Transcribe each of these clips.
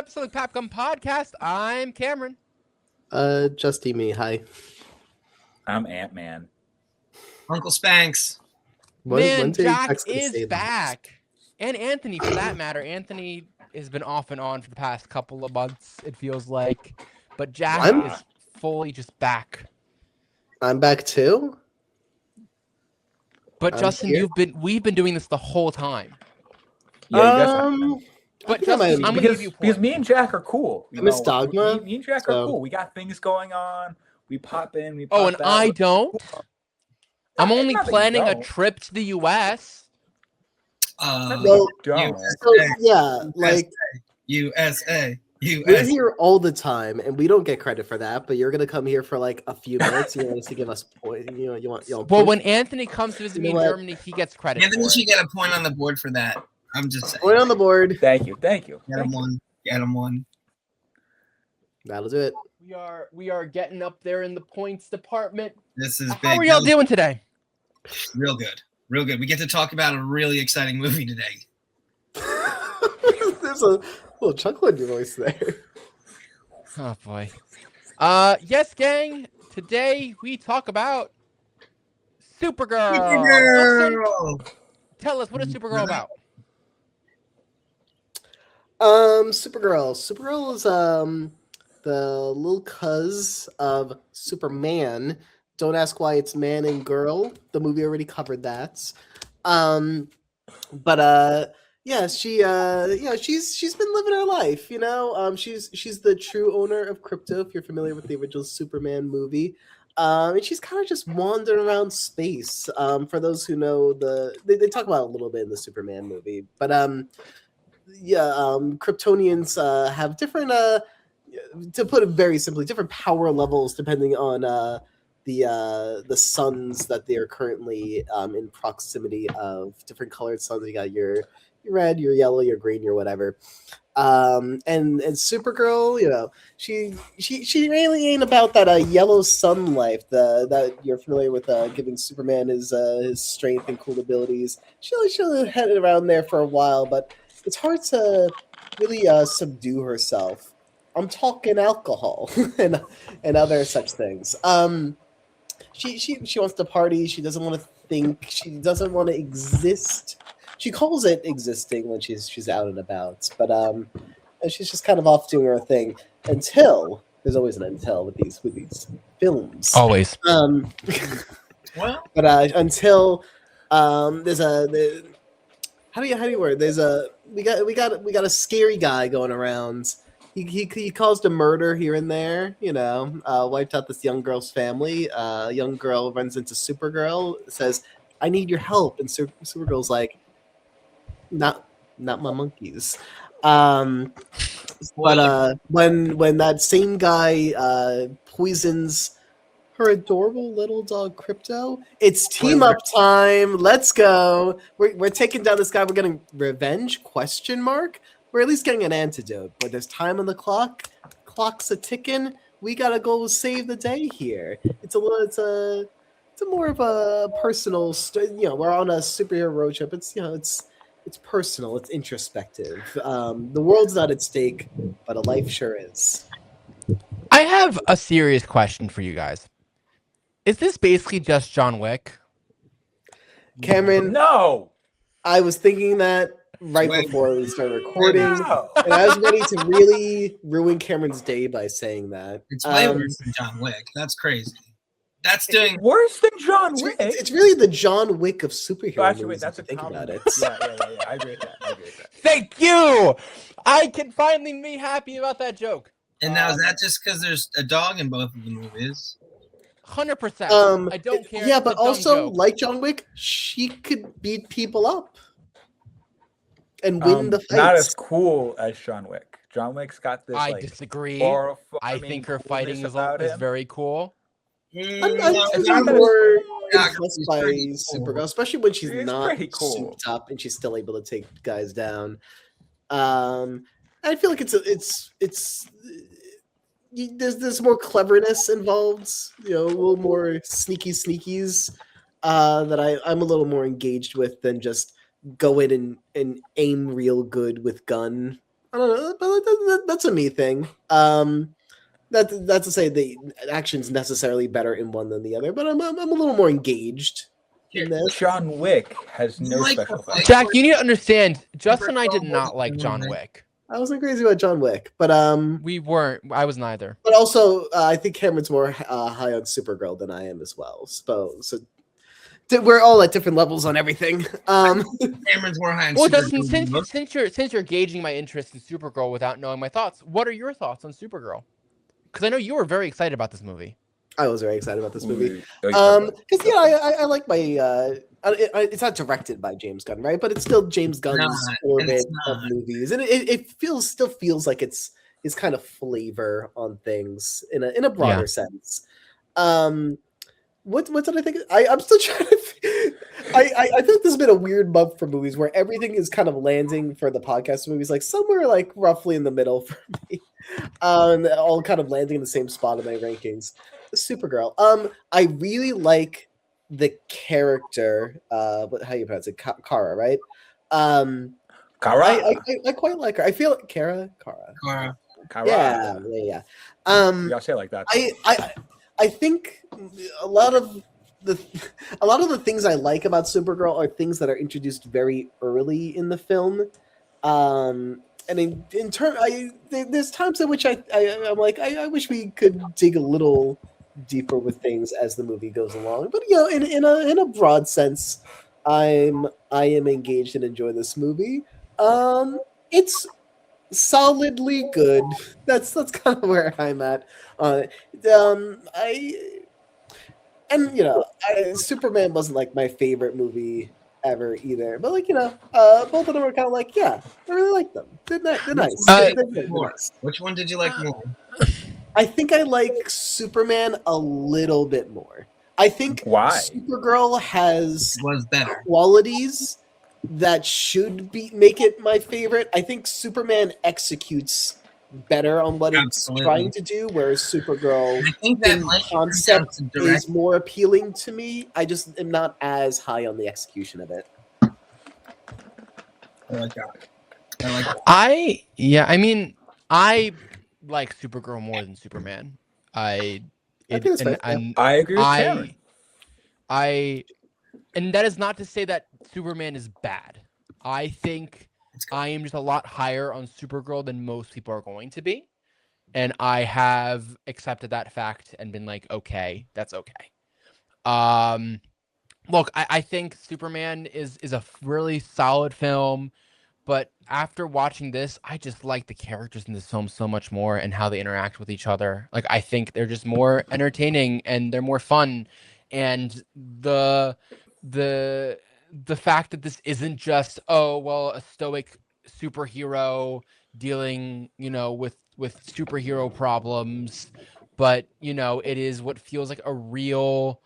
episode of Capcom Podcast. I'm Cameron. Justy me. Hi. I'm Ant-Man. Uncle Spanks. Man, Jack is back. And Anthony, for that matter. Anthony has been off and on for the past couple of months, it feels like. But Jack is fully just back. I'm back too? But Justin, we've been doing this the whole time. Yeah, but Justin, I'm gonna give you a point. Because me and Jack are cool. Miss Dogma. Me and Jack are cool. We got things going on. We pop in. We pop Oh, and out. I don't. I'm only planning a trip to the U.S. USA. We're here all the time, and we don't get credit for that. But you're gonna come here for like a few minutes. You want us to give us point. You want. Well, when Anthony comes to visit me in Germany, he gets credit. Anthony should get a point on the board for that. I'm just saying. Point on the board. Thank you. Get him one. That'll do it. We are getting up there in the points department. This is big. How are y'all doing today? Real good. We get to talk about a really exciting movie today. There's a little chuckle in your voice there. Oh boy. Yes, gang. Today we talk about Supergirl. Tell us, what is Supergirl about? Supergirl. Supergirl is the little cuz of Superman. Don't ask why it's man and girl. The movie already covered that. Yeah, she's been living her life, she's the true owner of crypto, if you're familiar with the original Superman movie. And she's kind of just wandering around space. For those who know they talk about it a little bit in the Superman movie. But Kryptonians have different to put it very simply, different power levels depending on the suns that they are currently in proximity of. Different colored suns. You got your red, your yellow, your green, your whatever. And Supergirl, she really ain't about that yellow sun life that you're familiar with, giving Superman his strength and cool abilities. She'll head around there for a while, but it's hard to really subdue herself. I'm talking alcohol and other such things. She wants to party. She doesn't want to think. She doesn't want to exist. She calls it existing when she's out and about, but she's just kind of off doing her thing until there's always an until with these films. Always. Well, but until there's a how do you word? There's we got a scary guy going around. He caused a murder here and there, wiped out this young girl's family. Young girl runs into Supergirl, says, "I need your help," and Supergirl's like, Not my monkeys. But when that same guy poisons her adorable little dog Crypto, it's team up time. Let's go. We're taking down this guy. We're getting revenge? ? We're at least getting an antidote. But there's time on the clock. Clock's a ticking. We gotta go save the day here. It's a more of a personal. We're on a superhero road trip. It's personal. It's introspective. The world's not at stake, but a life sure is. I have a serious question for you guys. Is this basically just John Wick? Cameron? No! I was thinking that right before we started recording. No. And I was ready to really ruin Cameron's day by saying that. It's way worse than John Wick. That's crazy. That's doing worse than John Wick. It's really the John Wick of superhero actually, movies. Wait, that's a think comment. About it. Yeah. I agree with that. Thank you. I can finally be happy about that joke. And now is that just because there's a dog in both of the movies? 100%. I don't care. Yeah, but also like John Wick, she could beat people up and win the fights. Not as cool as John Wick. John Wick's got this. I disagree. I think her fighting is very cool. I'm more impressed by Supergirl, especially when she's not souped up and she's still able to take guys down. I feel like there's more cleverness involved, a little more sneakies that I'm a little more engaged with than just go in and aim real good with gun I don't know, but that's a me thing. That's to say the action's necessarily better in one than the other, but I'm a little more engaged in this. John Wick has no Like special the effects. Jack, you need to understand. Justin and I did not like John Wick. I wasn't crazy about John Wick, but We weren't. I was neither. but also I think Cameron's more high on Supergirl than I am as well. So we're all at different levels on everything. Cameron's more high on Well, Supergirl Justin, than since you're gauging my interest in Supergirl without knowing my thoughts, what are your thoughts on Supergirl? Because I know you were very excited about this movie. I was very excited about this movie. Oh, Because I like my it's not directed by James Gunn, right? But it's still James Gunn's orbit of movies, and it still feels like it's kind of flavor on things in a broader sense. What did I think? I'm still trying to. I think this has been a weird month for movies where everything is kind of landing for the podcast movies, like somewhere like roughly in the middle for me, all kind of landing in the same spot in my rankings. Supergirl. I really like the character. How you pronounce it? Kara, right? Kara. I quite like her. I feel Kara. Yeah. Y'all say it like that. I think a lot of the things I like about Supergirl are things that are introduced very early in the film. And in turn, there's times in which I'm like, I wish we could dig a little deeper with things as the movie goes along. But in a broad sense, I am engaged and enjoy this movie. It's solidly good. That's kind of where I'm at on it. Superman wasn't like my favorite movie ever either, but both of them are kind of like, yeah, I really like them. They're nice. They're nice. Which one did you like more? I think I like Superman a little bit more. I think Supergirl was better qualities that should make it my favorite. I think Superman executes better on what it's trying to do, whereas Supergirl in concept is more appealing to me. I just am not as high on the execution of it. I like that. I like Supergirl more than Superman. I agree with Cameron. And that is not to say that Superman is bad. I think I am just a lot higher on Supergirl than most people are going to be. And I have accepted that fact and been like, okay, that's okay. Look, I think Superman is a really solid film. But after watching this, I just like the characters in this film so much more and how they interact with each other. Like, I think they're just more entertaining and they're more fun. And the fact that this isn't just, a stoic superhero dealing, with superhero problems, but, it is what feels like a real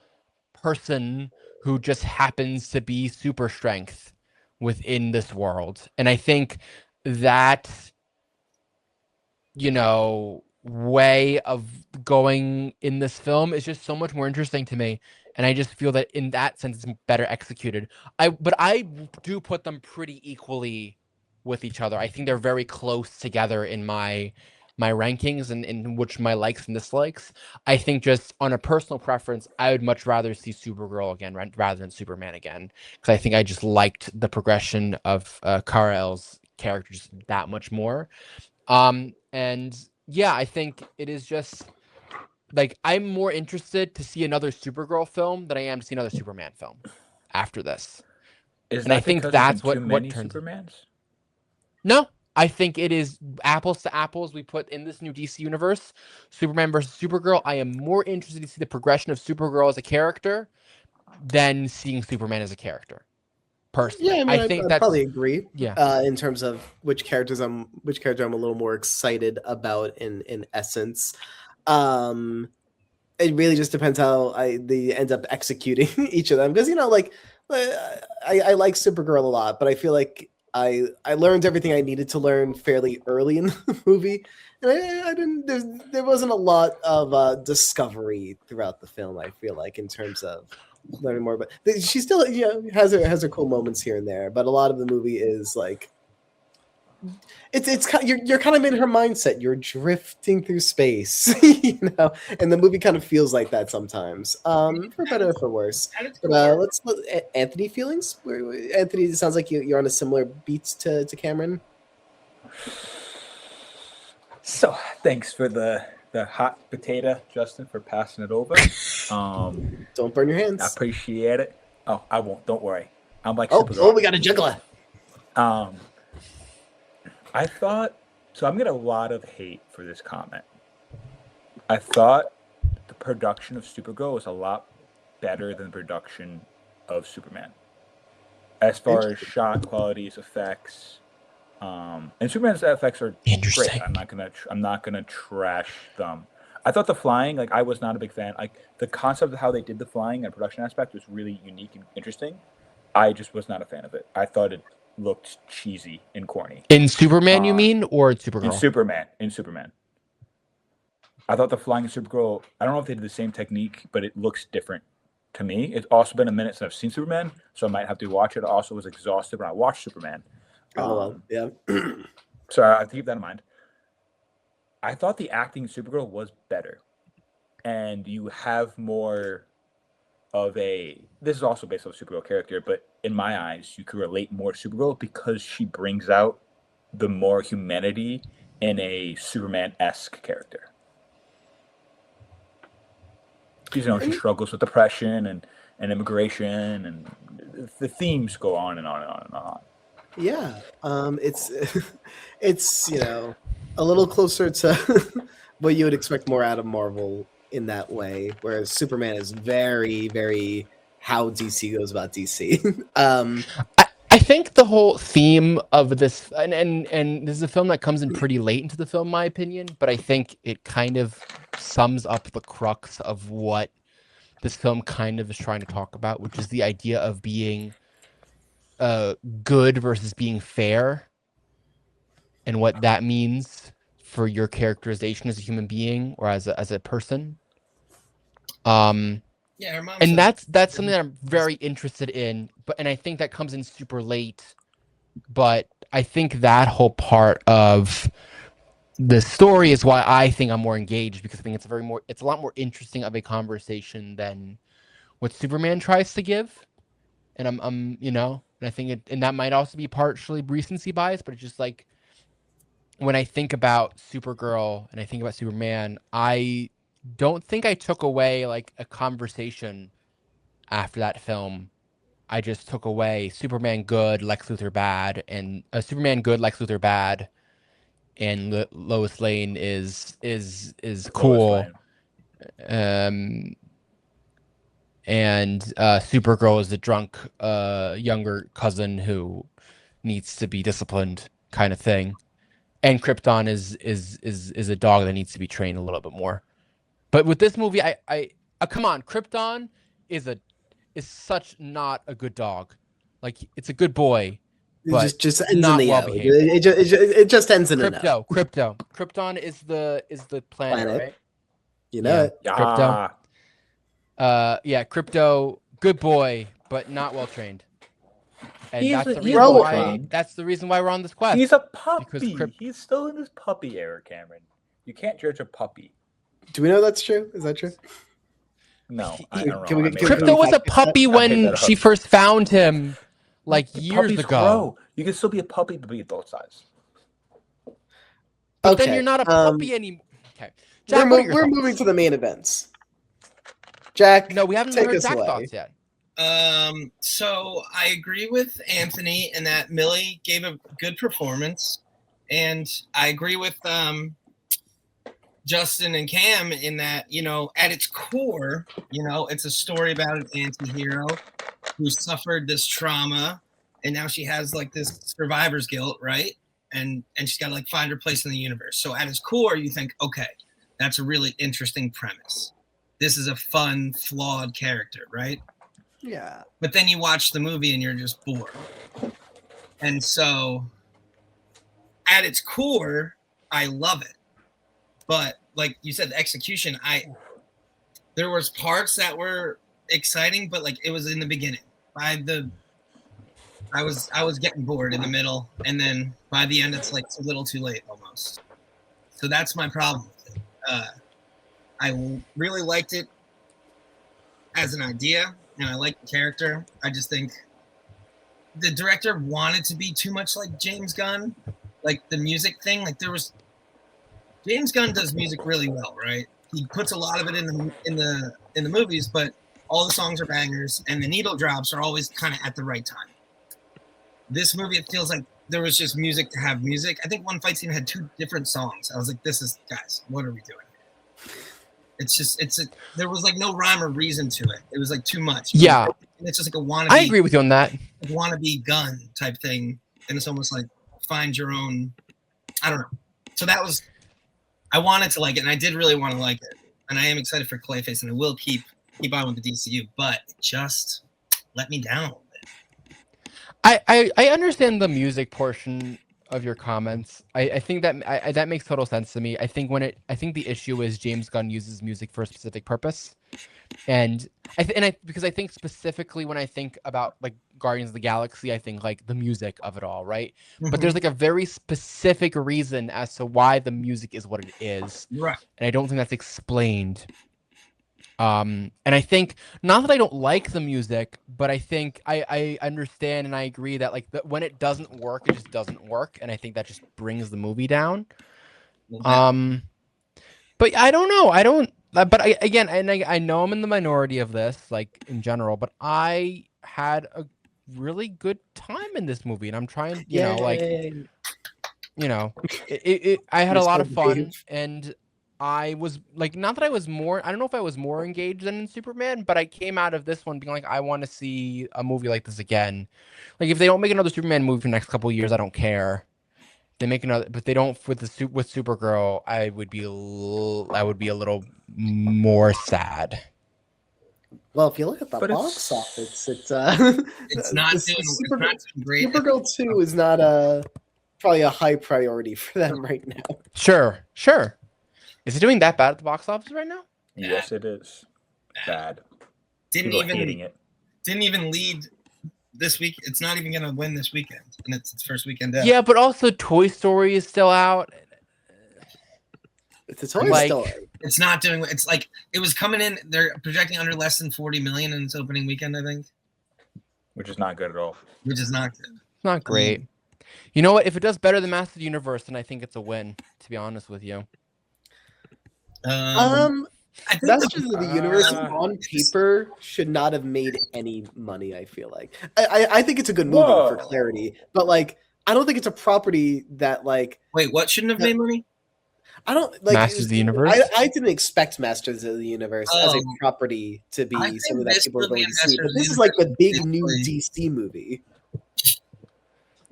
person who just happens to be super strength within this world. And I think that way of going in this film is just so much more interesting to me, and I just feel that in that sense it's better executed. But I do put them pretty equally with each other. I think they're very close together in my rankings and in which my likes and dislikes. I think just on a personal preference, I would much rather see Supergirl again rather than Superman again, because I think I just liked the progression of Kara-El's characters that much more. And yeah, I think it is just like I'm more interested to see another Supergirl film than I am to see another Superman film after this. I think that's what turns Supermans. No, I think it is apples to apples. We put in this new DC universe, Superman versus Supergirl. I am more interested to see the progression of Supergirl as a character than seeing Superman as a character. Personally, yeah, I think I'd probably agree. Yeah, in terms of which character I'm a little more excited about in essence. It really just depends how they end up executing each of them, because I like Supergirl a lot, but I feel like I learned everything I needed to learn fairly early in the movie, and I didn't. There wasn't a lot of discovery throughout the film. I feel like in terms of learning more, but she still has her cool moments here and there. But a lot of the movie is like it's kind you're kind of in her mindset. You're drifting through space, you know, and the movie kind of feels like that sometimes, for better or for worse. But Anthony feelings. Anthony, it sounds like you're on a similar beat to Cameron. So thanks for the hot potato, Justin, for passing it over. Don't burn your I hands. appreciate it. Oh, I won't. Don't worry. I'm like Oh, we got a juggler. I thought so. I'm getting a lot of hate for this comment. I thought the production of Supergirl was a lot better than the production of Superman, as far as shot qualities, effects. And Superman's effects are great. I'm not gonna trash them. I thought the flying, like I was not a big fan. Like the concept of how they did the flying and production aspect was really unique and interesting. I just was not a fan of it. I thought it looked cheesy and corny. In Superman, you mean, or in Supergirl? In Superman. I thought the flying in Supergirl, I don't know if they did the same technique, but it looks different to me. It's also been a minute since I've seen Superman, so I might have to watch it. I also was exhausted when I watched Superman. Yeah. So I have to keep that in mind. I thought the acting in Supergirl was better. And you have more of a... This is also based on a Supergirl character, but in my eyes, you could relate more to Supergirl because she brings out the more humanity in a Superman-esque character. You know, she struggles with depression and immigration, and the themes go on and on and on and on. Yeah, it's you know a little closer to what you would expect more out of Marvel in that way, whereas Superman is very, very how DC goes about DC. I think the whole theme of this, and this is a film that comes in pretty late into the film, in my opinion, but I think it kind of sums up the crux of what this film kind of is trying to talk about, which is the idea of being good versus being fair, and what that means for your characterization as a human being or as a person. Yeah, her mom and said- that's something that I'm very interested in, and I think that comes in super late. But I think that whole part of the story is why I think I'm more engaged, because I think it's a lot more interesting of a conversation than what Superman tries to give. And I'm you know, and I think and that might also be partially recency bias, but it's just like when I think about Supergirl and I think about Superman, I don't think I took away like a conversation after that film. I just took away Superman good, Lex Luthor bad, and Superman good, Lex Luthor bad, and Lois Lane is cool. And Supergirl is a drunk younger cousin who needs to be disciplined, kind of thing. And Krypton is a dog that needs to be trained a little bit more. But with this movie, I come on, Krypton is such not a good dog. Like, it's a good boy, but It just ends not in the well out. behaved. It just ends in an out. Crypto. Krypton is the planet, right? You know it. Yeah. Crypto. Yeah, Crypto, good boy, but not well trained. And that's the reason why we're on this quest. He's a puppy. He's still in his puppy era, Cameron. You can't judge a puppy. Do we know that's true? Is that true? No, I don't know. Crypto was a puppy when she first found him, like years ago. Grow. You can still be a puppy, but be adult size. But then you're not a puppy anymore. Okay, Jack, we're moving to the main events. Jack, no, we haven't heard Jack's thoughts yet. So I agree with Anthony in that Millie gave a good performance, and I agree with Justin and Cam in that, you know, at its core, you know, it's a story about an anti-hero who suffered this trauma, and now she has like this survivor's guilt, right? And she's got to like find her place in the universe. So at its core, you think, okay, that's a really interesting premise. This is a fun, flawed character, right? Yeah. But then you watch the movie and you're just bored. And so at its core, I love it. But like you said, the execution, there was parts that were exciting, but like it was in the beginning. By the I was getting bored in the middle, and then by the end, it's like a little too late almost. So that's my problem with it. I really liked it as an idea, and I like the character. I just think the director wanted to be too much like James Gunn, like the music thing. Like James Gunn does music really well, right? He puts a lot of it in the movies, but all the songs are bangers, and the needle drops are always kind of at the right time. This movie, it feels like there was just music to have music. I think one fight scene had 2 different songs. I was like, guys, what are we doing? There was like no rhyme or reason to it. It was like too much. Yeah. It's just like a wannabe. I agree with you on that. Wannabe Gun type thing. And it's almost like find your own, I don't know. So I wanted to like it, and I did really want to like it. And I am excited for Clayface, and I will keep on with the DCU, but it just let me down a little bit. I understand the music portion of your comments. I think that that makes total sense to me. I think the issue is James Gunn uses music for a specific purpose, and because I think specifically when I think about like Guardians of the Galaxy, I think like the music of it all, right? Mm-hmm. But there's like a very specific reason as to why the music is what it is, Right? And I don't think that's explained. And I think not that I don't like the music, but I think I understand and I agree that like when it doesn't work, it just doesn't work, and I think that just brings the movie down. Okay. But I don't know. But I know I'm in the minority of this, like in general, but I had a really good time in this movie, and I'm trying, I had a lot of fun, and I was like, not that I was more, I don't know if I was more engaged than in Superman, but I came out of this one being like, I want to see a movie like this again. Like if they don't make another Superman movie for the next couple of years, I don't care. They make another, but they don't with Supergirl. I would be a little more sad. Well, if you look at the box office, it's not doing great. Supergirl 2 is not probably a high priority for them right now. Sure. Is it doing that bad at the box office right now? Yes, it is. Bad. Didn't even lead this week. It's not even going to win this weekend, and it's its first weekend out. Yeah, but also Toy Story is still out. It's always still out. It's not doing. It's like it was coming in. They're projecting under less than 40 million in its opening weekend, I think. Which is not good at all. Which is not good. It's not great. You know what? If it does better than Master of the Universe, then I think it's a win. To be honest with you. I think Masters of the Universe on paper should not have made any money. I feel like I think it's a good movie for clarity, but like I don't think it's a property that like. Wait, what shouldn't have made money? I don't like Masters of the Universe. I didn't expect Masters of the Universe as a property to be something that people are going to see, but this is like the big new DC movie.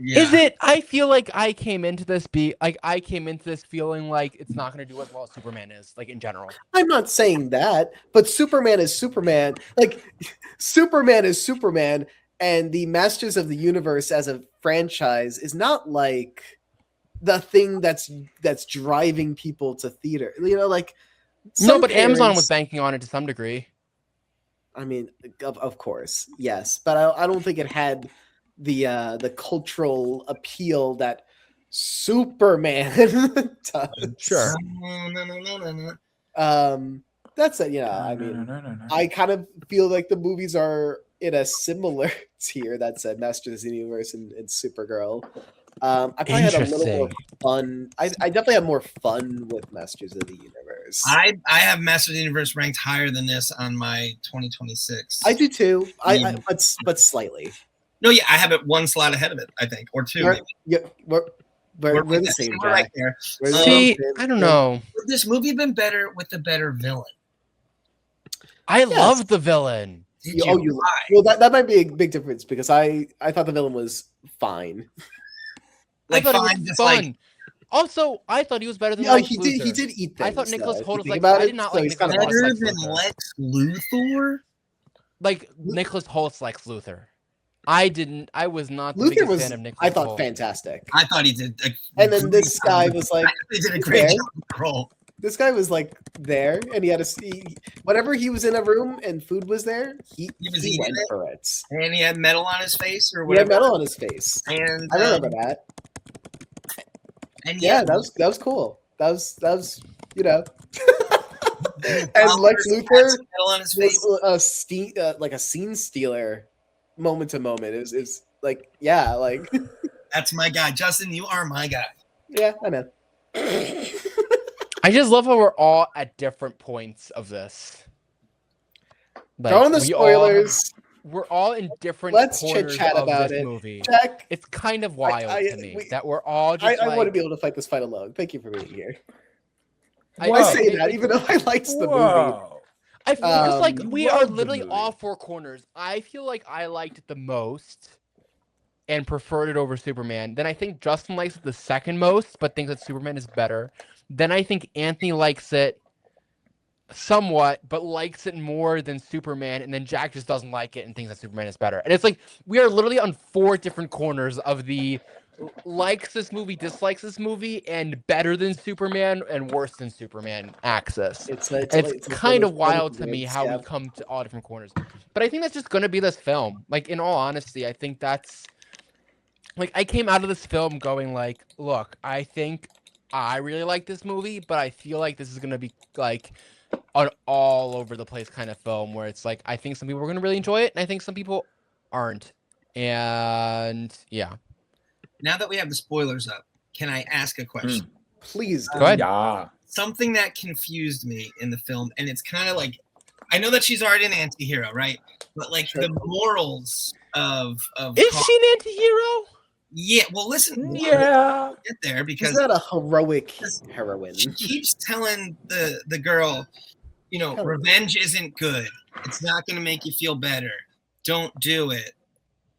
Yeah. Is it? I feel like I came into this feeling like it's not going to do as well as Superman is, like in general. I'm not saying that, but Superman is Superman. Like Superman is Superman, and the Masters of the Universe as a franchise is not like the thing that's driving people to theater. You know, like no, but Amazon was banking on it to some degree. I mean, of course, yes, but I don't think it had the cultural appeal that Superman does. Sure. That's it. Yeah, I mean, I kind of feel like the movies are in a similar tier. That's Masters of the Universe and Supergirl. I probably had a little more fun. I definitely had more fun with Masters of the Universe. I have Masters of the Universe ranked higher than this on my 2026. I do too. But slightly. No, yeah, I have it one slot ahead of it, I think, or two. We're the same. We're right there. See, I don't know. Would this movie been better with a better villain? I love the villain. Well, that might be a big difference because I thought the villain was fine. I thought it was fun. Also, I thought he was better than Lex Luthor. He did eat things. I thought Nicholas Hoult was like I did not like Nicholas Hoult better than Lex Luthor. Like Nicholas Holt's Lex Luthor. I was not the biggest fan of Nicholas Hoult. I thought fantastic. I thought he did. And then this guy was like, he did a great job. This guy was like there, and he had whenever he was in a room and food was there, he went for it. And he had metal on his face, or He whatever. had metal on his face. And I remember that. And yeah, that was cool. That was and Lex Luthor was like a scene stealer, moment to moment. It was like that's my guy, Justin. You are my guy. Yeah, I know. I just love how we're all at different points of this. Like, throwing the spoilers. We're all in different Let's corners chit-chat of about this it. movie. Jack, it's kind of wild to me that we're all just I want to be able to fight this fight alone. Thank you for being here. I say that even though I liked the movie. I feel just like we are literally all four corners. I feel like I liked it the most and preferred it over Superman. Then I think Justin likes it the second most, but thinks that Superman is better. Then I think Anthony likes it somewhat, but likes it more than Superman. And then Jack just doesn't like it and thinks that Superman is better. And it's like we are literally on four different corners of the likes this movie, dislikes this movie, and better than Superman and worse than Superman axis. It's kind of wild to me how we come to all different corners. But I think that's just going to be this film. Like, in all honesty, I think that's... Like, I came out of this film going like, look, I think I really like this movie, but I feel like this is going to be like an all over the place kind of film where it's like, I think some people are going to really enjoy it, and I think some people aren't. And yeah. Now that we have the spoilers up, can I ask a question? Please. Go ahead. Yeah. Something that confused me in the film, and it's kind of like, I know that she's already an anti-hero, right? But like the morals of is she an anti-hero? Yeah, well, listen. Yeah, get there because she's not a heroic heroine. She keeps telling the girl, revenge isn't good. It's not going to make you feel better. Don't do it.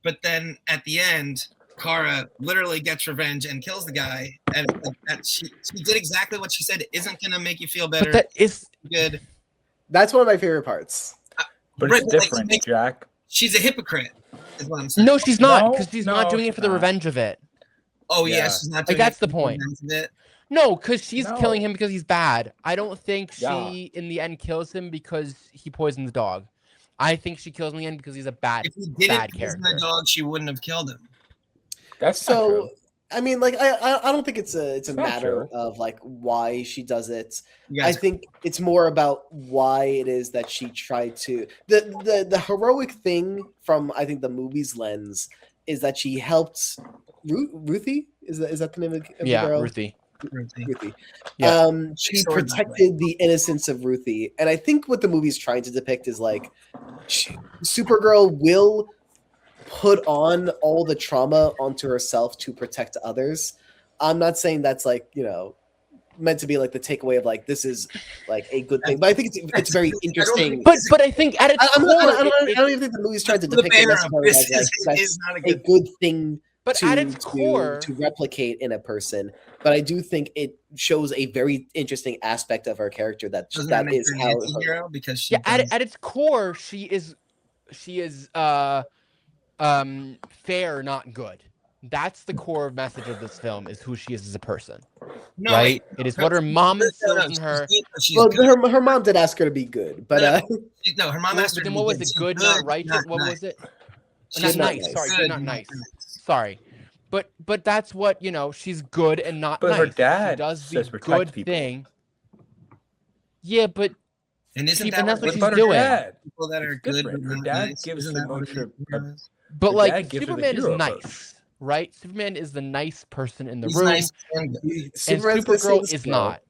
But then at the end, Kara literally gets revenge and kills the guy, and she did exactly what she said. It isn't going to make you feel better. But that is good. That's one of my favorite parts. But it's different, Jack. She's a hypocrite. Is what I'm saying. No, she's not, because she's not doing it for the revenge of it. Oh yeah, she's not doing that's the point. No, because she's killing him because he's bad. I don't think she in the end kills him because he poisoned the dog. I think she kills him in the end because he's a bad character. If he didn't poison the dog, she wouldn't have killed him. That's so. I mean, like, I don't think it's a matter of like why she does it. I think it's more about why it is that she tried to the heroic thing from I think the movie's lens is that she helped Ruthie. Is that the name of the girl? Ruthie. Yeah. She protected the innocence of Ruthie, and I think what the movie's trying to depict is like Supergirl will put on all the trauma onto herself to protect others. I'm not saying that's like, meant to be like the takeaway of like, this is like a good thing, but I think it's very interesting. But I think at its core, I don't even think the movie's trying to depict it as a good thing at its core to replicate in a person. But I do think it shows a very interesting aspect of her character that is how hero because she at its core, she is fair, not good. That's the core message of this film, is who she is as a person. Right? It is what her mom instills in her. Well, her mom did ask her to be good, but her mom asked her. Then what was it? Good, not righteous. What was it? Not nice. Sorry, good, not nice. Sorry, but that's what she's good and not nice. But her dad she does says the good thing. Yeah, but. And that's what she's doing. People that are good. Her dad gives the motion. But like Superman is nice, right? Superman is the nice person in the room, nice and Supergirl is not.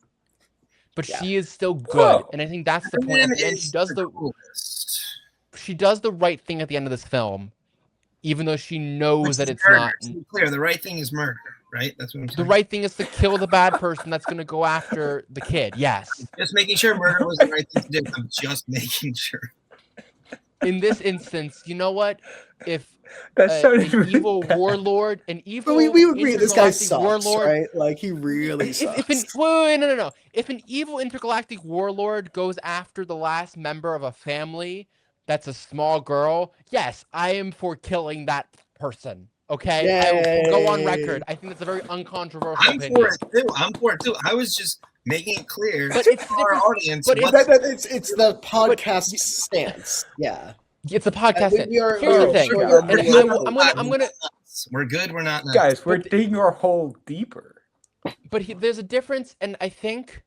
But she is still good, and I think that's the point. At the end, she does the right thing at the end of this film, even though she knows that it's not. To be clear, the right thing is murder, right? That's what I'm saying. The right thing is to kill the bad person that's going to go after the kid. Yes. Just making sure murder was the right thing to do. I'm just making sure. In this instance, you know what? If an evil warlord, we agree this guy sucks, warlord, right? Like he really sucks. No. If an evil intergalactic warlord goes after the last member of a family that's a small girl, yes, I am for killing that person. Okay, I will go on record. I think that's a very uncontroversial opinion. I'm for it too. I was just making it clear But to it's our different- audience. but It's the podcast stance. Yeah. It's a podcast. Here's the thing. I'm gonna. We're good. We're not nuts. Guys, we're digging our hole deeper. But there's a difference, and I think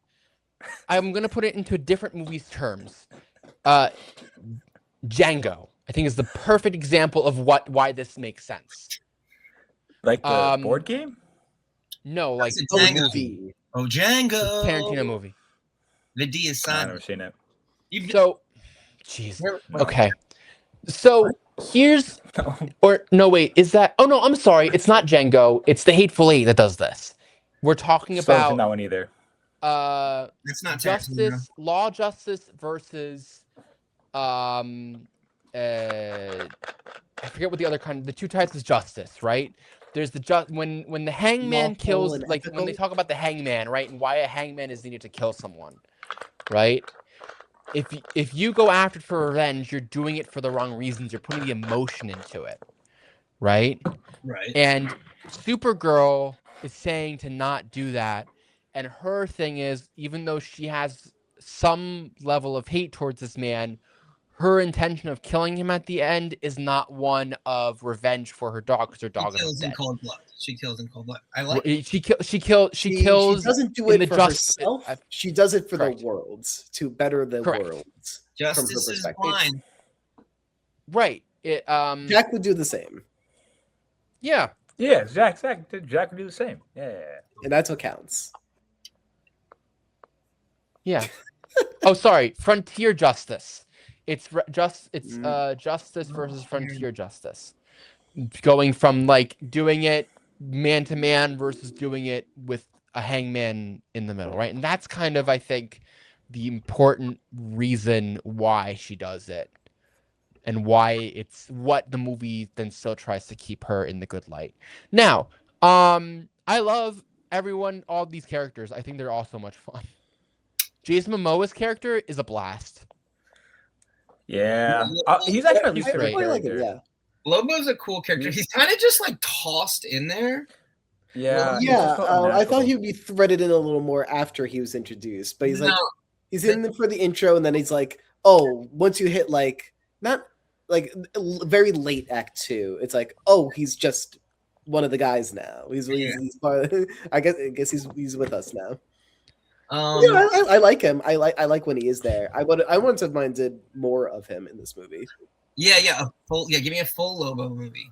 I'm gonna put it into a different movie's terms. Django, I think, is the perfect example of why this makes sense. Like the board game? No, like It's the Django. movie. Oh, Django. Tarantino movie. The D is I've silent. never seen it. So, jeez. Okay. So here's, or no, wait, is that? Oh no, I'm sorry. It's not Django. It's the Hateful Eight that does this. We're talking about that one either. It's not justice, law, justice versus I forget what the other kind. The two types of justice, right? There's the when the hangman kills, like when they talk about the hangman, right, and why a hangman is needed to kill someone, right? If you go after it for revenge, you're doing it for the wrong reasons. You're putting the emotion into it, right? Right. And Supergirl is saying to not do that, and her thing is, even though she has some level of hate towards this man, her intention of killing him at the end is not one of revenge for her dog, because her dog is dead. Cold blood. She kills in cold blood. I like. She kills. She doesn't do it for herself. She does it for the world, to better the world. Justice is blind. Right. Jack would do the same. Yeah. Yeah, Jack would do the same. Yeah. And that's what counts. Yeah. Oh, sorry. Frontier justice. It's justice versus frontier justice. Going from like doing it man to man versus doing it with a hangman in the middle, right? And that's kind of, I think, the important reason why she does it, and why it's what the movie then still tries to keep her in the good light. Now, I love all these characters. I think they're all so much fun. Jason Momoa's character is a blast. Yeah, he's actually a great character. Yeah. Lobo's a cool character. He's kind of just like tossed in there. Yeah. I thought he would be threaded in a little more after he was introduced, but he's in for the intro, and then he's like, oh, once you hit not very late act 2, it's like, oh, he's just one of the guys now. He's part of, I guess he's with us now. I like him. I like when he is there. I wouldn't have minded more of him in this movie. Yeah. Give me a full Lobo movie.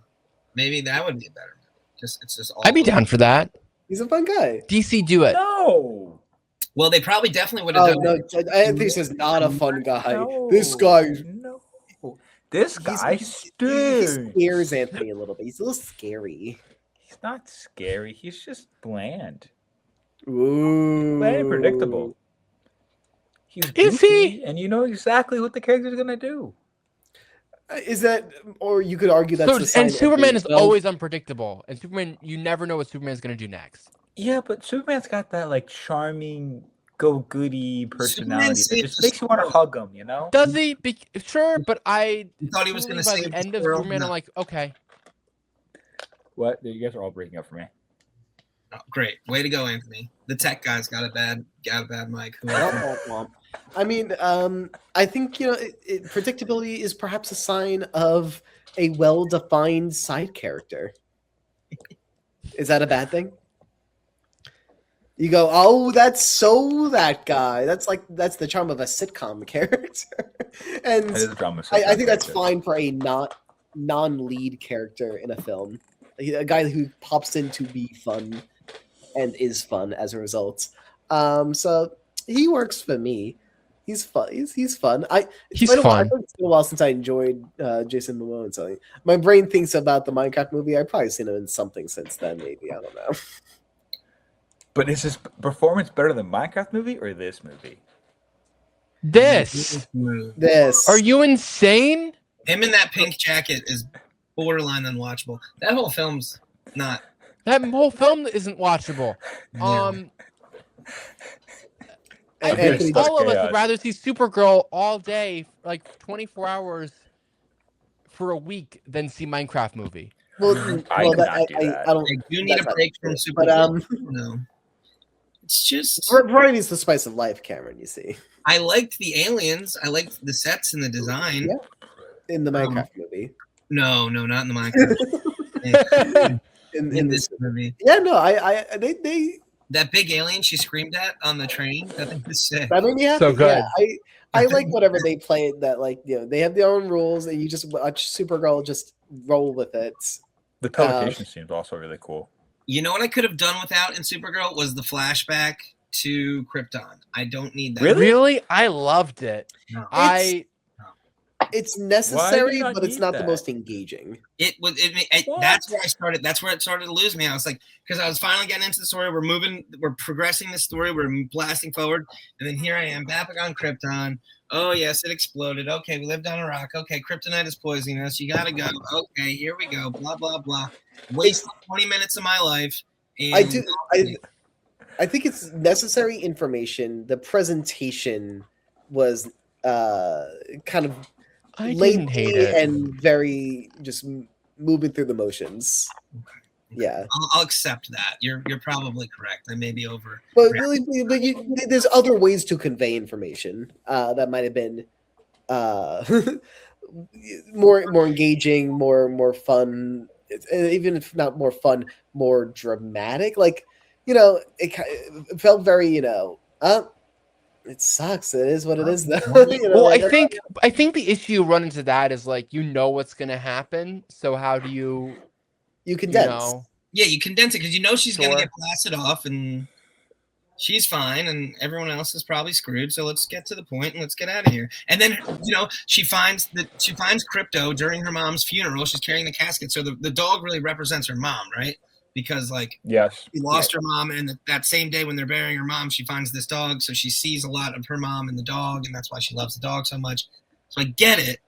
Maybe that would be better. It's just. I'd be down for that. He's a fun guy. DC, do it. No. Well, they probably definitely would have done. No, I think this is not a fun guy. No, this guy. No. This guy he scares Anthony a little bit. He's a little scary. He's not scary. He's just bland. Ooh. Bland and predictable. He's Is he? And you know exactly what the character's gonna do. Is that, or you could argue that's the sign and Superman is always unpredictable, and Superman, you never know what Superman's gonna do next. Yeah, but Superman's got that like charming, go-goody personality that just makes you want to hug him. You know? Does he? Sure, but I thought he was gonna by save the end the of world. Superman, I'm like, okay. What? You guys are all breaking up for me. Oh, great, way to go, Anthony. The tech guy's got a bad mic. I mean, I think predictability is perhaps a sign of a well-defined side character. Is that a bad thing? You go, oh, that's that guy. That's the charm of a sitcom character, and I think that's fine for a non-lead character in a film, a guy who pops in to be fun and is fun as a result. So he works for me. He's fun. He's fun. It's been a while since I enjoyed Jason Momoa and something. My brain thinks about the Minecraft movie. I've probably seen him in something since then. Maybe, I don't know. But is his performance better than Minecraft movie or this movie? This. Are you insane? Him in that pink jacket is borderline unwatchable. That whole film's not. That whole film isn't watchable. I think all of us would rather see Supergirl all day, like 24 hours for a week, than see Minecraft movie. I don't. I do need a break from Supergirl. No, it's just Variety is the spice of life, Cameron. You see, I liked the aliens. I liked the sets and the design. Yeah. In the Minecraft movie. No, not in the Minecraft. in this movie. Yeah, no, they that big alien she screamed at on the train. That thing was sick. That made me happy. So good. Yeah, I like whatever they play. That like they have their own rules, and you just watch Supergirl just roll with it. The teleportation scene is also really cool. You know what I could have done without in Supergirl was the flashback to Krypton. I don't need that. Really? I loved it. No. It's necessary, but it's not the most engaging. That's where I started. That's where it started to lose me. I was like, because I was finally getting into the story. We're progressing the story. We're blasting forward, and then here I am back on Krypton. Oh yes, it exploded. Okay, we lived on a rock. Okay, kryptonite is poisoning us. You gotta go. Okay, here we go. Blah blah blah. Wasted 20 minutes of my life. And I think it's necessary information. The presentation was kind of lengthy and very just moving through the motions. Yeah, I'll accept that. You're probably correct. I may be over. But there's other ways to convey information that might have been more engaging, more fun. Even if not more fun, more dramatic. Like it felt very it sucks. It is what it is, though. Well, I think the issue you run into that is like what's gonna happen. So how do you condense? Yeah, you condense it because she's gonna get blasted off and she's fine, and everyone else is probably screwed. So let's get to the point and let's get out of here. And then she finds Crypto during her mom's funeral. She's carrying the casket, so the dog really represents her mom, right? Because yes, she lost her mom, and that same day when they're burying her mom, she finds this dog, so she sees a lot of her mom and the dog, and that's why she loves the dog so much. So I get it,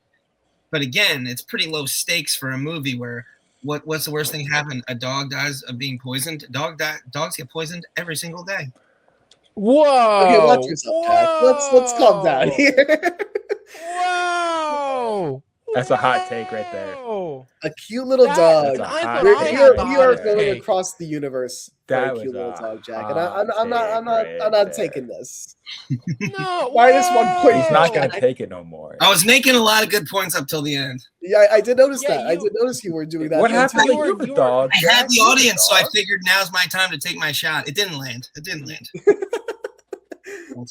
but again, it's pretty low stakes for a movie where what's the worst thing happen? A dog dies of being poisoned. Dogs get poisoned every single day. Whoa! Okay, watch yourself, Jack. Let's calm down here. Whoa! That's a hot take right there. A cute little dog. We are going across the universe. That was a cute little dog, Jack. And I'm right not taking this. No, minus 1 point. He's not gonna take it no more. I was making a lot of good points up till the end. Yeah, I did notice that. I did notice you were doing that. What happened to you, the dog? I had the audience, so I figured now's my time to take my shot. It didn't land. That's all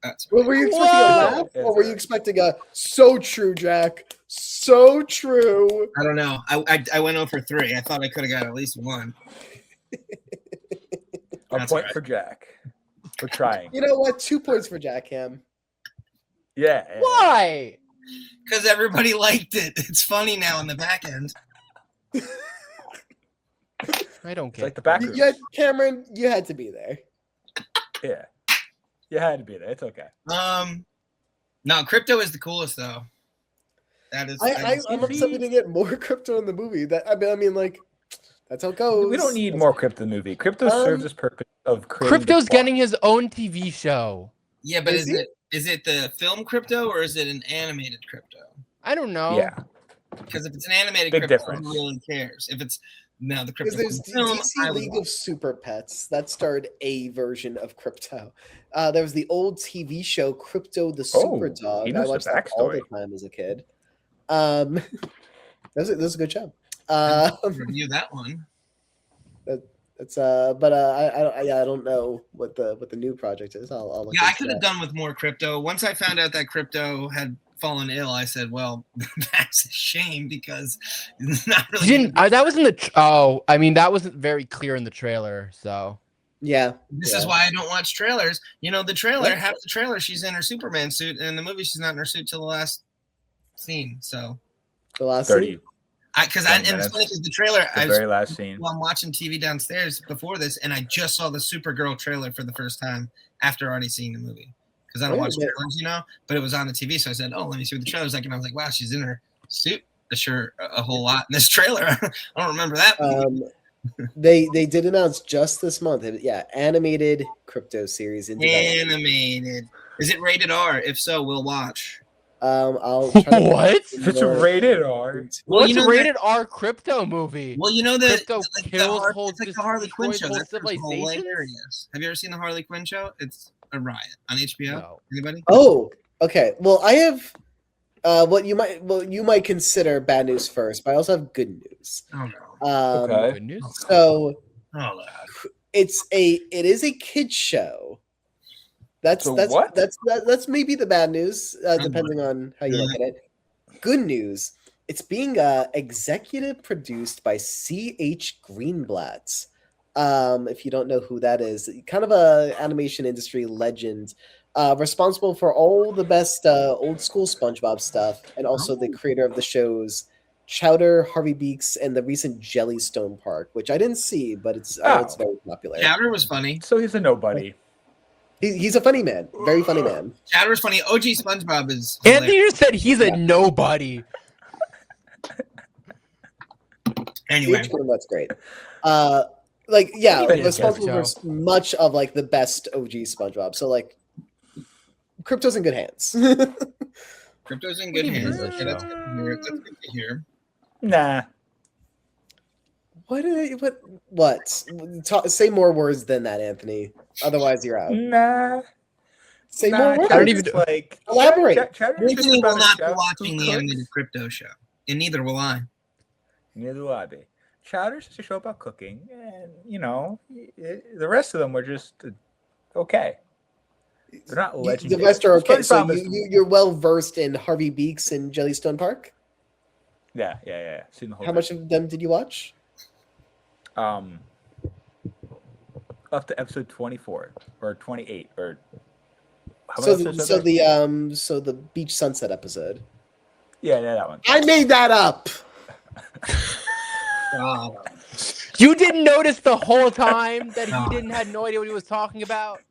right. Well, were you expecting a laugh, or were you expecting a "so true, Jack"? So true. I don't know. I went over 3. I thought I could have got at least 1. A point for Jack for trying. You know what? 2 points for Jack Ham. Yeah. Why? Because everybody liked it. It's funny now in the back end. I don't It's care. like the back. Cameron, you had to be there. Yeah. You had to be there. It's okay. No, Crypto is the coolest though. That is. I'm upset to get more Crypto in the movie. I mean, like, that's how it goes. We don't need more Crypto in the movie. Crypto serves this purpose of creating. Crypto's getting his own TV show. Yeah, but is it the film Crypto or is it an animated Crypto? I don't know. Yeah. Because if it's an animated Big Crypto, difference. who really cares? If it's the Crypto there's film, DC League of Super Pets that starred a version of Crypto. There was the old TV show Crypto the Super Dog. I watched that all the time as a kid. That was a good show. Review that one. It's but I don't know what the new project is. I'll look I could have done with more Crypto. Once I found out that Crypto had fallen ill, I said, well, that's a shame because it's not really. That was in the. I mean, that wasn't very clear in the trailer. So yeah, this is why I don't watch trailers. The trailer, half the trailer, she's in her Superman suit, and in the movie, she's not in her suit till the last scene. So the last 30. scene? And it's funny because the trailer, very last scene. Well, I'm watching TV downstairs before this, and I just saw the Supergirl trailer for the first time after already seeing the movie. Because I don't watch trailers, but it was on the TV, so I said, "Oh, let me see what the trailer's like." And I was like, "Wow, she's in her suit a whole lot in this trailer." I don't remember that. They did announce just this month, animated Crypto series. Animated. Is it rated R? If so, we'll watch. I'll try to What? If it's rated R. Well, What's you know a rated R crypto movie? Well, you know that Crypto like kills the, whole, it's like the Harley Quinn destroys show. whole That's civilizations? hilarious. Have you ever seen the Harley Quinn show? It's a riot on HBO. No. Anybody? Oh, okay. Well, I have what you might consider bad news first, but I also have good news. Oh no. Okay. Good news. So Oh, it is a kids show. That's maybe the bad news, depending on how you look at it. Good news. It's being executive produced by C.H. Greenblatt. If you don't know who that is, kind of a animation industry legend, responsible for all the best old school SpongeBob stuff, and also the creator of the shows Chowder, Harvey Beaks, and the recent Jellystone Park, which I didn't see, but it's very popular. Chowder was funny. So he's a nobody. He's a funny man, very funny man. Chowder was funny. OG SpongeBob is. Anthony just said he's a nobody. Anyway, That's great. Responsible for much of like the best OG SpongeBob. So like, Crypto's in good hands. Crypto's in good hands. Okay, that's good to hear. Nah. Say more words than that, Anthony. Otherwise, you're out. Nah. Say more words. I don't even like elaborate. Anthony will not be watching the animated Crypto show, and neither will I. Neither will I be. Chowder's just a show about cooking, and the rest of them were just okay. They're not legendary. The rest are okay. So you're well versed in Harvey Beaks and Jellystone Park. Yeah. Seen the whole. How much of them did you watch? Up to episode 24 or 28 or. So the Beach Sunset episode. Yeah, that one. I made that up. You didn't notice the whole time that he had no idea what he was talking about?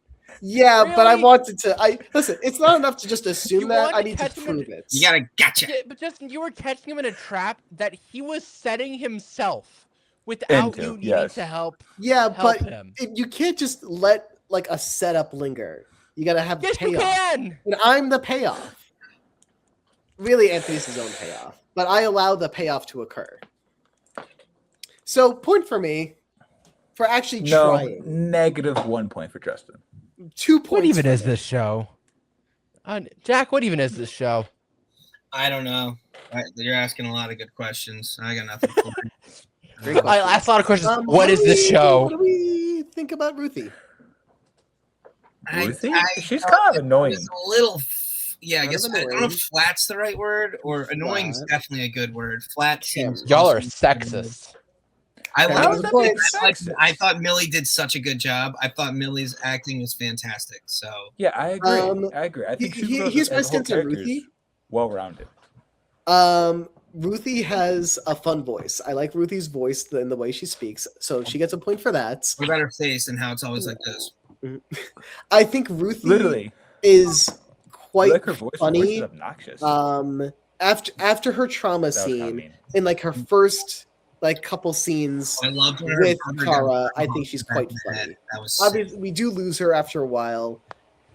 Yeah, really? But I wanted to. Listen. It's not enough to just assume that. I need to prove it. You gotta gotcha. But Justin, you were catching him in a trap that he was setting himself without you needing to help. Yeah, but him. You can't just let like a setup linger. You gotta have yes, payoff. you can. And I'm the payoff. Really, Anthony's his own payoff, but I allow the payoff to occur. So, point for me for actually trying. -1 point for Justin. 2 points. What even is this show? Jack, what even is this show? I don't know. You're asking a lot of good questions. I got nothing for you. I asked a lot of questions. What is this show? What do we think about Ruthie? Ruthie? She's kind of annoying. A little. Yeah, I guess I don't know if flat's the right word or annoying is definitely a good word. Flat seems. Y'all are sexist. I thought Millie did such a good job. I thought Millie's acting was fantastic. So yeah, I agree. I think here's my stance on Ruthie. Well-rounded. Ruthie has a fun voice. I like Ruthie's voice and the way she speaks, so she gets a point for that. What about her face and how it's always like this? I think Ruthie literally is quite like her voice, funny. Her voice is obnoxious. After her trauma scene in like her first like couple scenes with Kara, I think she's quite funny. Obviously, we do lose her after a while,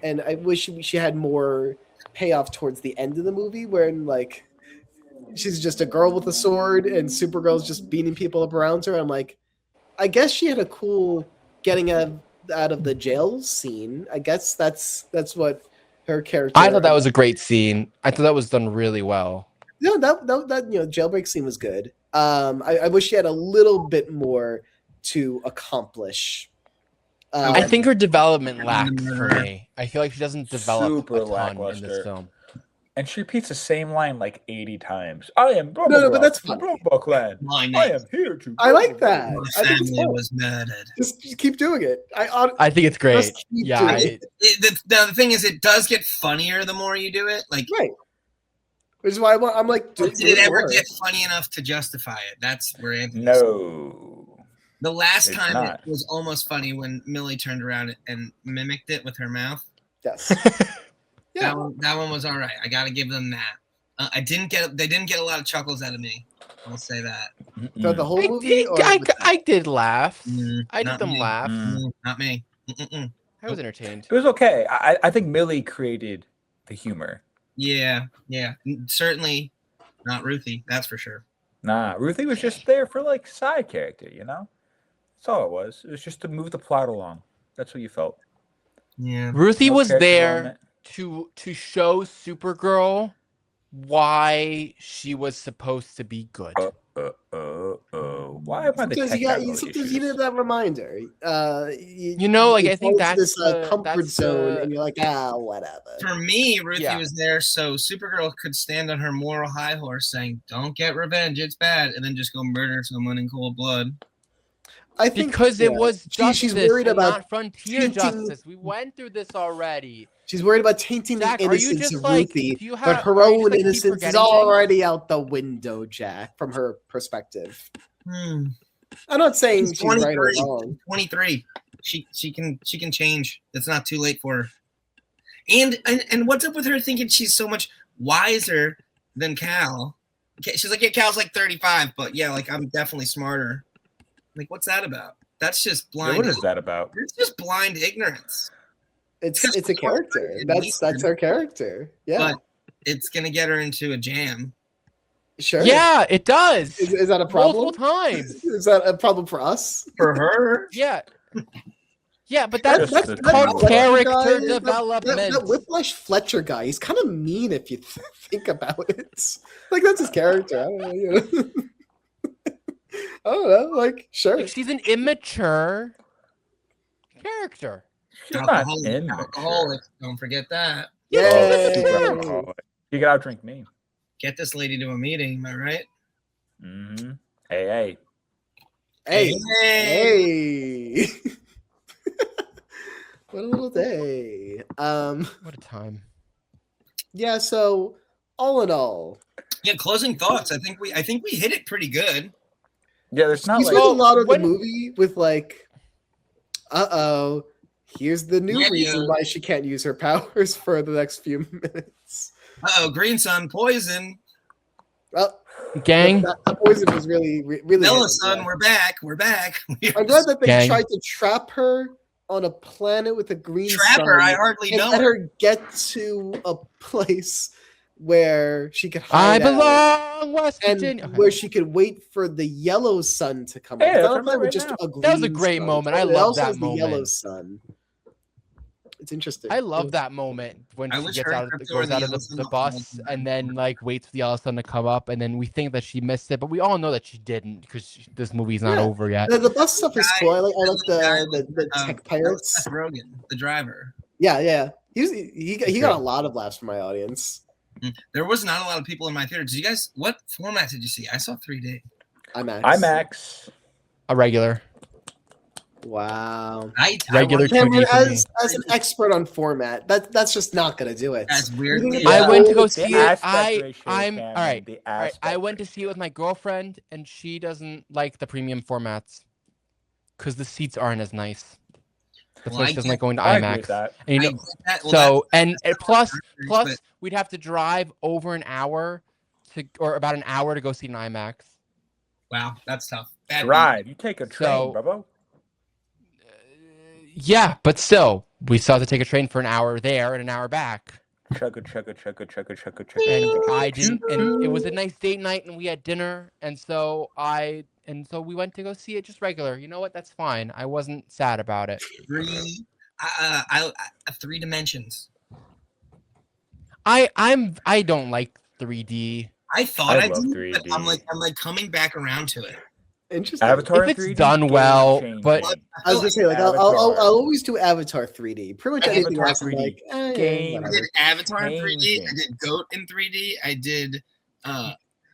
and I wish she had more payoff towards the end of the movie, where like she's just a girl with a sword and Supergirl's just beating people up around her. I'm like, I guess she had a cool getting out of the jail scene. I guess that's what her character. I thought that was a great scene. I thought that was done really well. No, that jailbreak scene was good. I wish she had a little bit more to accomplish. I think her development lacked for me. I feel like she doesn't develop a ton in this film. And she repeats the same line like 80 times. I am no, but that's fine. I am here to. I like that. My family was murdered. Just keep doing it. I think it's great. Yeah. The thing is, it does get funnier the more you do it. Like right. Which is why I'm like, did it ever get funny enough to justify it? That's where Anthony. No. The last time it was almost funny when Millie turned around and mimicked it with her mouth. Yes. Yeah. That one was all right. I got to give them that. They didn't get a lot of chuckles out of me. I'll say that. So the whole movie? I did laugh. I did them laugh. Not me. I was entertained. It was okay. I think Millie created the humor. Yeah. Certainly not Ruthie. That's for sure. Nah, Ruthie was just there for like side character, you know? That's all it was. It was just to move the plot along. That's what you felt. Yeah. Ruthie No was character there development. to show Supergirl why she was supposed to be good. Why am I the tech guy with all the Sometimes you issues? need that reminder. You know, like, you I think fall into that's this comfort that's zone, the- and you're like, whatever. For me, Ruthie Yeah. was there so Supergirl could stand on her moral high horse saying, "Don't get revenge, it's bad," and then just go murder someone in cold blood. I think because it was justice, she's worried and about not frontier tainting- justice. We went through this already. She's worried about tainting Jack, the are you innocence just of like- Ruthie, do you but have- her are you just, own like, keep innocence is forgetting already out the window, Jack, from her perspective. I'm not saying she's right or 23. wrong. 23. She can change. It's not too late for her. And what's up with her thinking she's so much wiser than Cal? She's like, yeah, Cal's like 35, but yeah, like I'm definitely smarter. Like, what's that about? That's just blind. What is that about? It's just blind ignorance. It's a character. That's her character. Yeah, But it's gonna get her into a jam. sure. Yeah, it does. Is that a problem? Multiple times. Is that a problem for us? For her, Yeah. Yeah, but that's Just the called time. character That development. Whiplash Fletcher guy, he's kind of mean if you think about it. Like, that's his character. I don't know. You know? I don't know. Like, sure. Like, she's an immature character. She's not alcoholic. Don't forget that. Yeah, Yay. true. You can outdrink me. Get this lady to a meeting. Am I right? Mm-hmm. Hey. Hey. What a little day. What a time. Yeah, so all in all, Yeah. Closing thoughts. I think we hit it pretty good. Yeah, there's not you like spent a lot of when- the movie with like, here's the new Yeah, reason yeah. why she can't use her powers for the next few minutes. Green Sun, poison. Well, Gang. that poison was really Bella hidden, Sun, yeah. we're back. We're back. I'm glad that they Gang. tried to trap her on a planet with a green Trap her. sun I hardly and know. let her get to a place where she could I hide out belong, West and Virginia. Okay. where she could wait for the yellow sun to come up. Yeah, It's not that's a planet right with just now. a green That was a great sun. moment. I It love also that has the yellow moment. sun. It's interesting. I love that moment when I she wish gets her out of crypto goes or the out of yellow sun the was bus more and then like waits for the yellow sun to come up, and then we think that she missed it, but we all know that she didn't because this movie's not Yeah. over yet. The bus stuff is cool. I like guy the tech That was pirates. Seth Rogen, the driver. Yeah. He got a lot of laughs from my audience. There was not a lot of people in my theater. Did you guys? What format did you see? I saw 3D. IMAX. A regular. Wow. Regular watched- Cameron, 2D for me. as an expert on format, that's just not gonna do it. That's weird. You think I it's went to old? go The see it. aspect ratio, I'm Cameron, all right. the All right. I aspect went to see it with my girlfriend, and she doesn't like the premium formats because the seats aren't as nice. That's Well, why I she doesn't get- like going to I agree with IMAX. that. And you I know, get that. Well, so that's- and plus but- we'd have to drive over an hour or about an hour to go see an IMAX. wow, that's tough. Bad Drive. You take a train, So- bravo. Yeah, but still, we still have to take a train for an hour there and an hour back. Chugga, chugga, chugga, chugga, chugga, chugga. And I didn't, and it was a nice date night, and we had dinner, and so we went to go see it just regular. You know what? That's fine. I wasn't sad about it. Three dimensions. I don't like 3D. I thought I I love did, 3D. but I'm like coming back around to it. Interesting. Avatar If in it's 3D, done game well, changing. but- I was gonna say, like, I'll Avatar. always do Avatar 3D. Pretty much anything Avatar else, I'm 3D. like, Game. I whatever. did Avatar in 3D. I Changing. did Goat in 3D. I did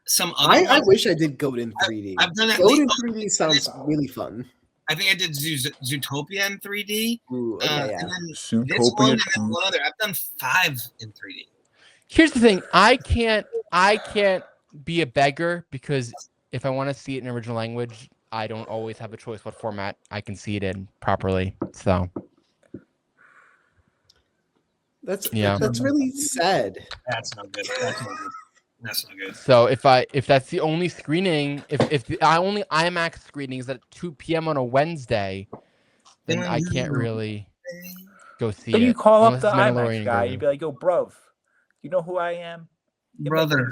some other. I ones. wish I did Goat in 3D. I've done at Goat in least. 3D sounds really fun. I think I did Zootopia in 3D. Ooh, okay, yeah. And then this Zootopia one and 2. then one other. I've done 5 in 3D. Here's the thing. I can't be a beggar because if I want to see it in original language, I don't always have a choice what format I can see it in properly. So That's Yeah. really sad. That's not good. That's not good. That's not good. So if that's the only screening, if the only IMAX screening is at 2 p.m. on a Wednesday, then I can't really go see So it. you call up unless the it's Mandalorian IMAX guy, going. you'd be like, yo, bruv, You know who I am? Brother.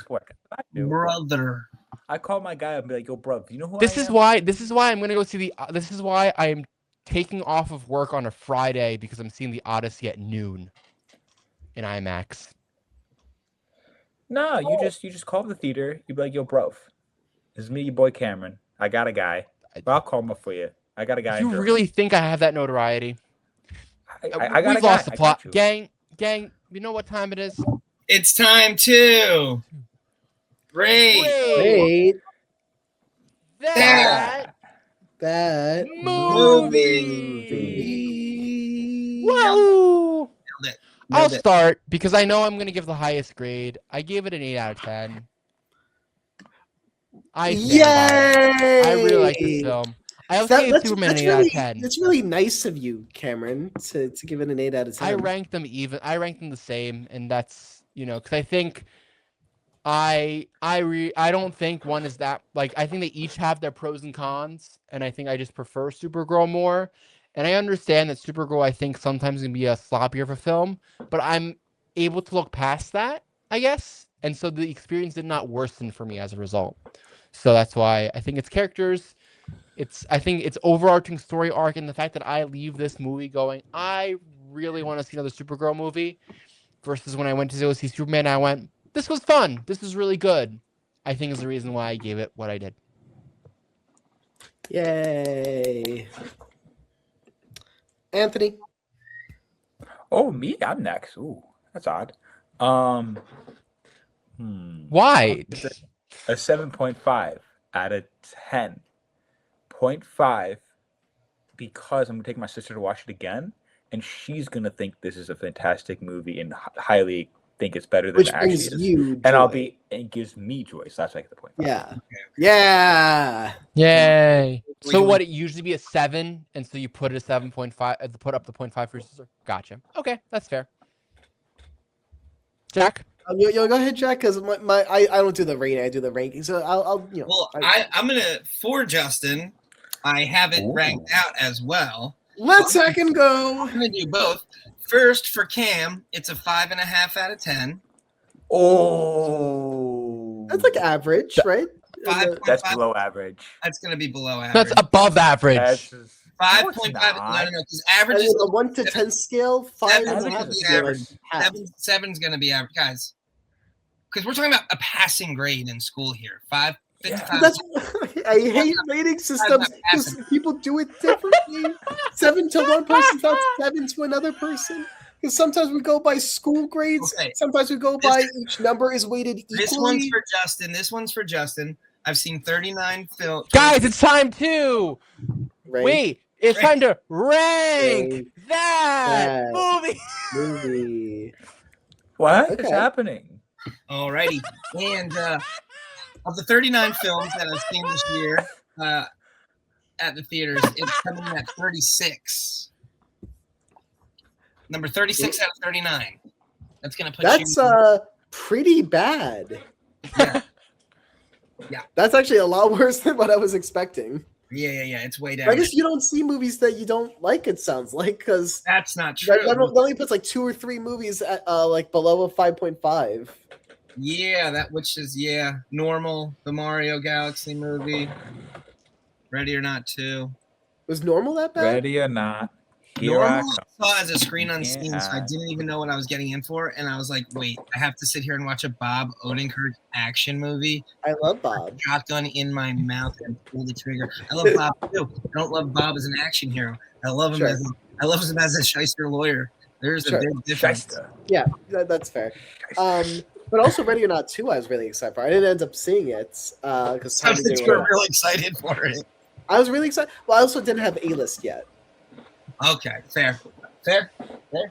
I do. Brother. I call my guy up and be like, yo, bro, you know who This I is am? why. This is why I'm gonna go see the. This is why I'm taking off of work on a Friday because I'm seeing the Odyssey at noon in IMAX. No, you just call the theater. You be like, yo, bro, this is me, your boy Cameron. I got a guy. But I'll call him up for you. I got a guy. You really think I have that notoriety? I got We've a lost guy. the plot, gang. You know what time it is? It's time to rate that movie. Whoa! I'll Nailed it. start because I know I'm going to give the highest grade. I gave it an 8 out of 10. I really like this film. I also gave Superman an 8 out of 10. It's really nice of you, Cameron, to give it an 8 out of 10. I ranked them even. I ranked them the same, and that's because I think I don't think one is that I think they each have their pros and cons, and I think I just prefer Supergirl more. And I understand that Supergirl, I think, sometimes can be a sloppier of a film, but I'm able to look past that, I guess. And so the experience did not worsen for me as a result. So that's why I think it's characters. I think it's overarching story arc, and the fact that I leave this movie going, I really want to see another Supergirl movie, versus when I went to go see Superman, I went, this was fun. This was really good. I think is the reason why I gave it what I did. Yay. Anthony. Oh, me? I'm next. Ooh, that's odd. Why? A 7.5 out of 10. 0.5 because I'm gonna take my sister to watch it again, and she's gonna think this is a fantastic movie and highly think it's better than Which it actually brings is. you And it gives me joy. So that's like the point. Yeah. Yay. So what? It usually be a 7, and so you put it a 7.5. Put up the 0.5 for your sister. Gotcha. Okay, that's fair. Jack. Yo, go ahead, Jack, because I don't do the rating. I do the ranking. So I'll Well, I'm gonna for Justin. I have it ranked out as well. Let second go. I'm gonna do both. First for Cam, it's a 5.5 out of 10. Oh, That's like average, right? 5.5. That's below average. That's gonna be below average. That's above average. 5.5. No, because average is a 1 to 10 scale. 5.5 is average. half. 7's gonna be average, guys. Because we're talking about a passing grade in school here. 5. I hate rating systems because people do it differently. 7 to one person, not 7 to another person. Because sometimes we go by school grades. Okay. Sometimes we go by each number is weighted equally. This one's for Justin. This one's for Justin. I've seen 39 films. Guys, it's time to wait. It's time to rank that movie. What is happening? Alrighty, and of the 39 films that I've seen this year at the theaters, it's coming in at 36. Number 36 out of 39. That's gonna put That's pretty bad. Yeah. That actually a lot worse than what I was expecting. Yeah. It's way down. I guess you don't see movies that you don't like. It sounds like because that's not true. That only puts like 2 or 3 movies at like below a 5.5. Yeah, which is Normal, the Mario Galaxy movie, Ready or Not 2. Was Normal that bad? Ready or Not. Normal I saw as a screen unseen, so I didn't even know what I was getting in for, and I was like, "Wait, I have to sit here and watch a Bob Odenkirk action movie." I love Bob. Shotgun in my mouth and pull the trigger. I love Bob too. I don't love Bob as an action hero. I love him as a shyster lawyer. There's a big difference. Yeah, that's fair. But also Ready or Not 2, I was really excited for. I didn't end up seeing it because you were really excited for it. I was really excited. Well, I also didn't have A-list yet. Okay, fair.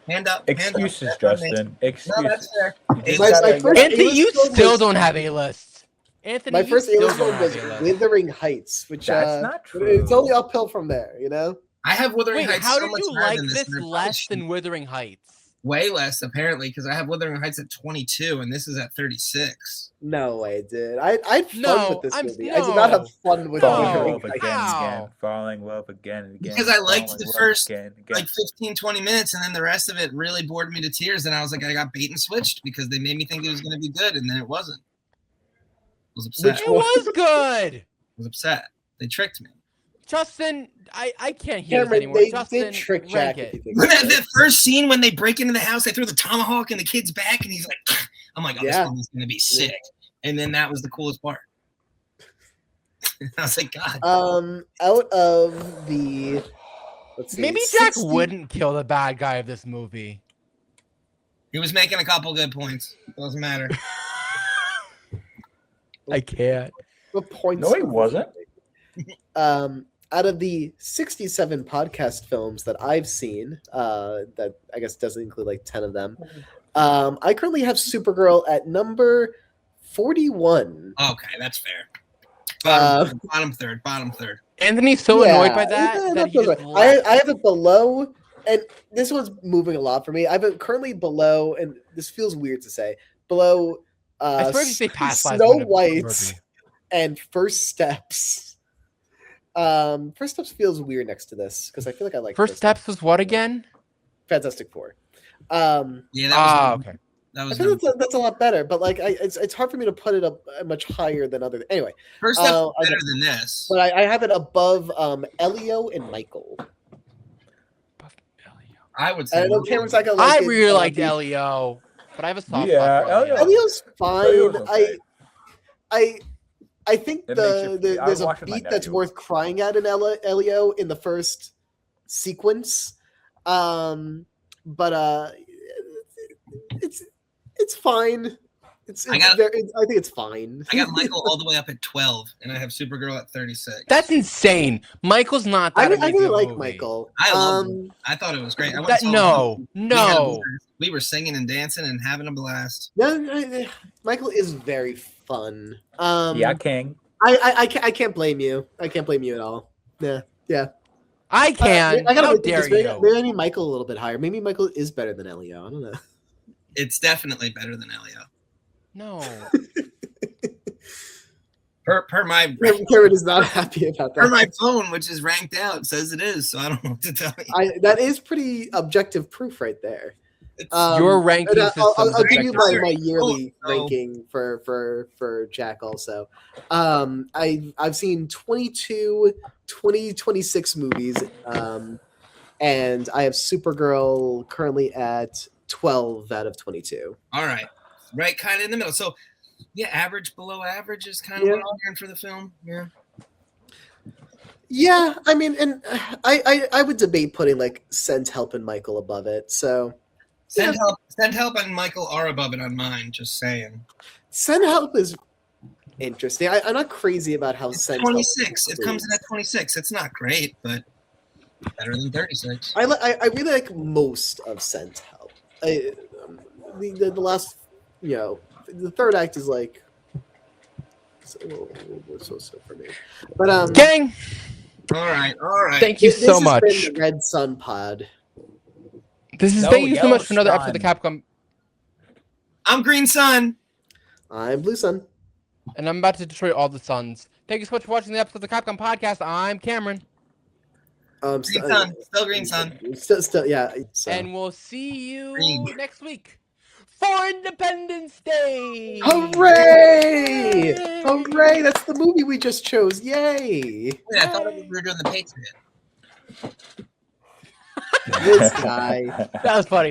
Hand up. Excuses, Justin. Excuses. No, that's fair. Anthony, you still don't have A-list. Anthony, my first A-list one was Wuthering Heights, which that's not true. It's only uphill from there, you know. I have Wuthering Heights. How did you like this less than Wuthering Heights? Way less, apparently, because I have Wuthering Heights at 22, and this is at 36. No way, dude. I had fun No, with this I'm- movie. I did not have fun with Falling in Wuthering love Heights. again and again. How? Falling in love again and again. Because I liked falling the in love first, again and again. like 15, 20 minutes, and then the rest of it really bored me to tears. And I was like, I got bait and switched because they made me think it was going to be good, and then it wasn't. I was upset. It was good. I was upset. They tricked me. Justin, I can't hear this Cameron, anymore. they Justin, did trick rank Jack. it. If you think When about that it. first scene when they break into the house, they throw the tomahawk in the kid's back, and he's like, I'm like, oh, Yeah. this movie's going to be sick. And then that was the coolest part. I was like, God. Out of the, let's see, Maybe Jack 60 wouldn't kill the bad guy of this movie. He was making a couple good points. Doesn't matter. I can't. What points? No, he wasn't. Out of the 67 podcast films that I've seen, that I guess doesn't include like 10 of them, I currently have Supergirl at number 41. Okay, that's fair. Bottom third. Anthony's so annoyed by that yeah, that he feels just right. left. I have it below, and this one's moving a lot for me. I have it currently below, and this feels weird to say, below I swear if you say past lives, Snow I'm gonna White murder you. and First Steps. First Steps feels weird next to this because I feel like I like First Steps was what again? Fantastic Four. Yeah, that was Okay. I that feel was that's a lot better, but like it's hard for me to put it up much higher than other. Anyway, first step was better than this. but I have it above Elio and Michael. I would say And I know Cameron's not gonna I like it, really but liked Elio, but I have a soft Yeah, spot for Elio. Elio's fine. Elio's okay. I think It makes you- I there's a watched it with my beat that's nephew. worth crying at in Elio in the first sequence, but it's fine. I think it's fine. I got Michael all the way up at 12, and I have Supergirl at 36. That's insane. Michael's not I that really amazing a like movie. Michael. I love him. I thought it was great. I went That, and saw no, him. We had a no. blast. We were singing and dancing and having a blast. No, Michael is very fun. Yeah, King. I can't blame you. I can't blame you at all. Yeah. I can. I gotta How look at dare this. Maybe you? I need Michael a little bit higher. Maybe Michael is better than Elio. I don't know. It's definitely better than Elio. No. Per my Cameron is not happy about per my that. phone, which is ranked out, says it is. So I don't know what to tell you. That is pretty objective proof right there. Your ranking and I'll give you system. my yearly Oh, no. ranking for Jack also. I've seen 22, 26 movies, and I have Supergirl currently at 12 out of 22. All right, right, kind of in the middle. So, yeah, average, below average is kind of what I'm hearing for the film. Yeah. Yeah, I mean, and I would debate putting like Send Help and Michael above it. So Send help, and Michael are above it on mine. Just saying. Send Help is interesting. I'm not crazy about how It's Send Help 26. It comes in is. at 26. It's not great, but better than 36. I really like most of Send Help. The last, the third act is like so for me. But Gang, All right. thank you this so has much. been the Red Sun Pod. Thank you so much for another Yellow episode of Capcom. I'm Green Sun. I'm Blue Sun. And I'm about to destroy all the suns. Thank you so much for watching the episode of the Capcom Podcast. I'm Cameron. Green Sun. Still Green Sun. Still, yeah. So. And we'll see you Green. next week for Independence Day. Hooray! Hooray! That's the movie we just chose. Yay! Wait, I thought we were doing the Patriot. This guy. That was funny.